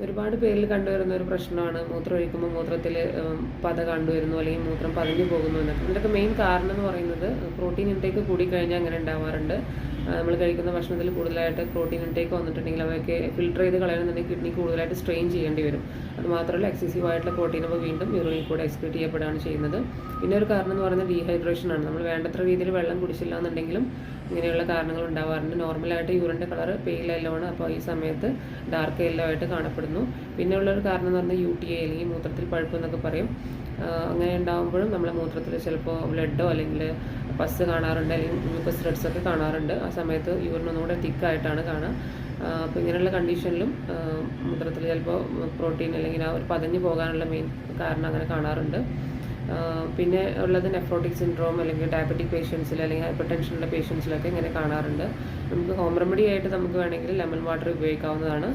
ഒരുപാട് പേരിൽ കണ്ടുവരുന്ന ഒരു പ്രശ്നമാണ് മൂത്രം ഒഴിക്കുമ്പോൾ മൂത്രത്തിൽ പത കണ്ടുവരുന്നു അല്ലെങ്കിൽ മൂത്രം പതഞ്ഞു പോകുന്നു എന്നൊക്കെ. ഇതിൻ്റെയൊക്കെ മെയിൻ കാരണം എന്ന് പറയുന്നത് പ്രോട്ടീൻ ഇൻടേക്ക് കൂടിക്കഴിഞ്ഞാൽ അങ്ങനെ ഉണ്ടാവാറുണ്ട്. നമ്മൾ കഴിക്കുന്ന ഭക്ഷണത്തിൽ കൂടുതലായിട്ട് പ്രോട്ടീൻ ഇൻടേക്ക് വന്നിട്ടുണ്ടെങ്കിൽ അവയൊക്കെ ഫിൽട്ടർ ചെയ്ത് കളയണമെന്നുണ്ടെങ്കിൽ കിഡ്നി കൂടുതലായിട്ട് സ്ട്രെയിൻ ചെയ്യേണ്ടി വരും. അതുമാത്രമല്ല എക്സസീവ് ആയിട്ടുള്ള പ്രോട്ടീൻ അപ്പോൾ വീണ്ടും യൂറിനിൽ കൂടെ എക്സ്ക്രീറ്റ് ചെയ്യപ്പെടുകയാണ് ചെയ്യുന്നത്. പിന്നെ ഒരു കാരണം എന്ന് പറയുന്നത് ഡീഹൈഡ്രേഷൻ ആണ്. നമ്മൾ വേണ്ടത്ര രീതിയിൽ വെള്ളം കുടിച്ചില്ല എന്നുണ്ടെങ്കിലും ഇങ്ങനെയുള്ള കാരണങ്ങൾ ഉണ്ടാവാറുണ്ട്. നോർമലായിട്ട് യൂറിൻ്റെ കളർ പെയിൽ യെല്ലോ ആണ്, അപ്പോൾ ഈ സമയത്ത് ഡാർക്ക് യെല്ലോ ആയിട്ട് കാണപ്പെടുന്നു. പിന്നെ ഉള്ളൊരു കാരണം എന്ന് പറഞ്ഞാൽ UTI അല്ലെങ്കിൽ മൂത്രത്തിൽ പഴുപ്പ് എന്നൊക്കെ പറയും. അങ്ങനെ ഉണ്ടാകുമ്പോഴും നമ്മളെ മൂത്രത്തിൽ ചിലപ്പോൾ ബ്ലഡോ അല്ലെങ്കിൽ പസ് കാണാറുണ്ട്, അല്ലെങ്കിൽ മ്യൂക്കസ് ത്രെഡ്സ് ഒക്കെ കാണാറുണ്ട്. ആ സമയത്ത് യൂറിൻ ഒന്നുകൂടെ തിക്കായിട്ടാണ് കാണുക. അപ്പോൾ ഇങ്ങനെയുള്ള കണ്ടീഷനിലും മൂത്രത്തിൽ ചിലപ്പോൾ പ്രോട്ടീൻ അല്ലെങ്കിൽ ആ ഒരു പതഞ്ഞു പോകാനുള്ള മെയിൻ കാരണം അങ്ങനെ കാണാറുണ്ട്. പിന്നെ ഉള്ളത് നെഫ്രോട്ടിക് സിൻഡ്രോം അല്ലെങ്കിൽ ഡയബറ്റിക് പേഷ്യൻസിൽ അല്ലെങ്കിൽ ഹൈപ്പർ ടെൻഷനുള്ള പേഷ്യൻസിലൊക്കെ ഇങ്ങനെ കാണാറുണ്ട്. നമുക്ക് ഹോം റെമഡി ആയിട്ട് നമുക്ക് വേണമെങ്കിൽ ലെമൺ വാട്ടർ ഉപയോഗിക്കാവുന്നതാണ്.